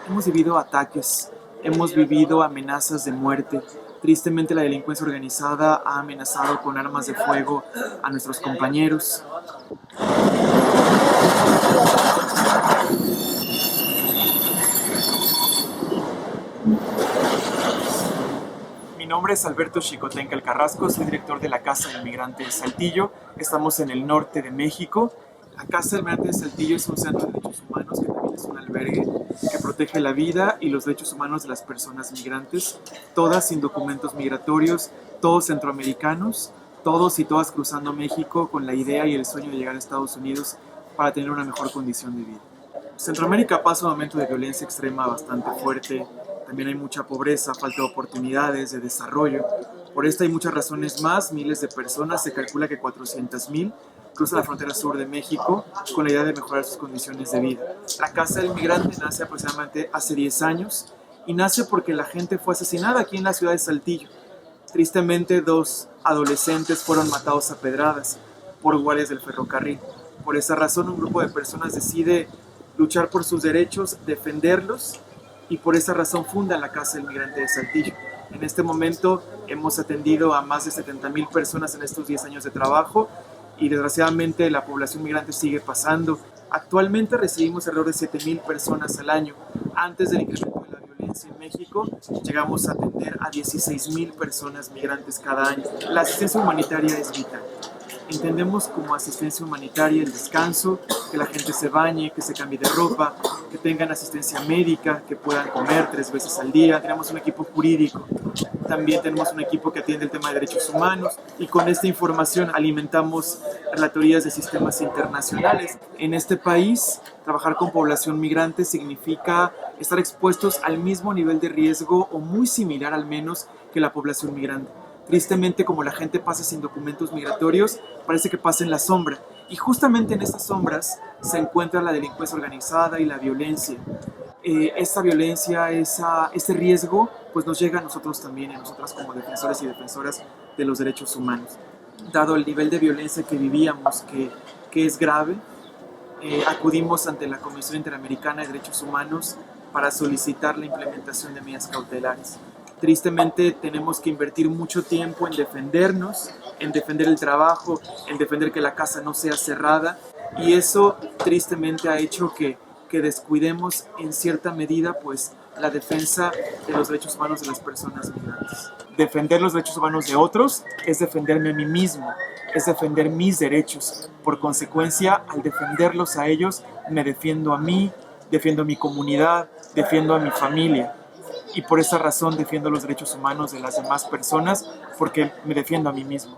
Hemos vivido ataques, hemos vivido amenazas de muerte. Tristemente la delincuencia organizada ha amenazado con armas de fuego a nuestros compañeros. Mi nombre es Alberto Xicotenca El Carrasco, soy director de la Casa del Migrante de Saltillo. Estamos en el norte de México. La Casa del Migrante de Saltillo es un centro de derechos humanos que también es un albergue que protege la vida y los derechos humanos de las personas migrantes, todas sin documentos migratorios, todos centroamericanos, todos y todas cruzando México con la idea y el sueño de llegar a Estados Unidos para tener una mejor condición de vida. Centroamérica pasa un momento de violencia extrema bastante fuerte. También hay mucha pobreza, falta de oportunidades, de desarrollo. Por esta y muchas razones más, miles de personas, se calcula que 400,000, cruzan la frontera sur de México con la idea de mejorar sus condiciones de vida. La Casa del Migrante nace aproximadamente hace 10 años y nace porque la gente fue asesinada aquí en la ciudad de Saltillo. Tristemente, 2 adolescentes fueron matados a pedradas por guardias del ferrocarril. Por esa razón, un grupo de personas decide luchar por sus derechos, defenderlos, y por esa razón fundan la Casa del Migrante de Saltillo. En este momento hemos atendido a más de 70,000 personas en estos 10 años de trabajo y desgraciadamente la población migrante sigue pasando. Actualmente recibimos alrededor de 7,000 personas al año. Antes del incremento de la violencia en México, llegamos a atender a 16,000 personas migrantes cada año. La asistencia humanitaria es vital. Entendemos como asistencia humanitaria el descanso, que la gente se bañe, que se cambie de ropa, que tengan asistencia médica, que puedan comer 3 veces al día. Tenemos un equipo jurídico, también tenemos un equipo que atiende el tema de derechos humanos y con esta información alimentamos relatorías de sistemas internacionales. En este país, trabajar con población migrante significa estar expuestos al mismo nivel de riesgo o muy similar al menos que la población migrante. Tristemente, como la gente pasa sin documentos migratorios, parece que pasa en la sombra. Y justamente en estas sombras se encuentra la delincuencia organizada y la violencia. Esta violencia, ese riesgo, pues nos llega a nosotros también, a nosotras como defensores y defensoras de los derechos humanos. Dado el nivel de violencia que vivíamos, que es grave, acudimos ante la Comisión Interamericana de Derechos Humanos para solicitar la implementación de medidas cautelares. Tristemente tenemos que invertir mucho tiempo en defendernos, en defender el trabajo, en defender que la casa no sea cerrada, y eso tristemente ha hecho que descuidemos en cierta medida pues la defensa de los derechos humanos de las personas migrantes. Defender los derechos humanos de otros es defenderme a mí mismo, es defender mis derechos. Por consecuencia, al defenderlos a ellos, me defiendo a mí, defiendo a mi comunidad, defiendo a mi familia. Y por esa razón defiendo los derechos humanos de las demás personas, porque me defiendo a mí mismo.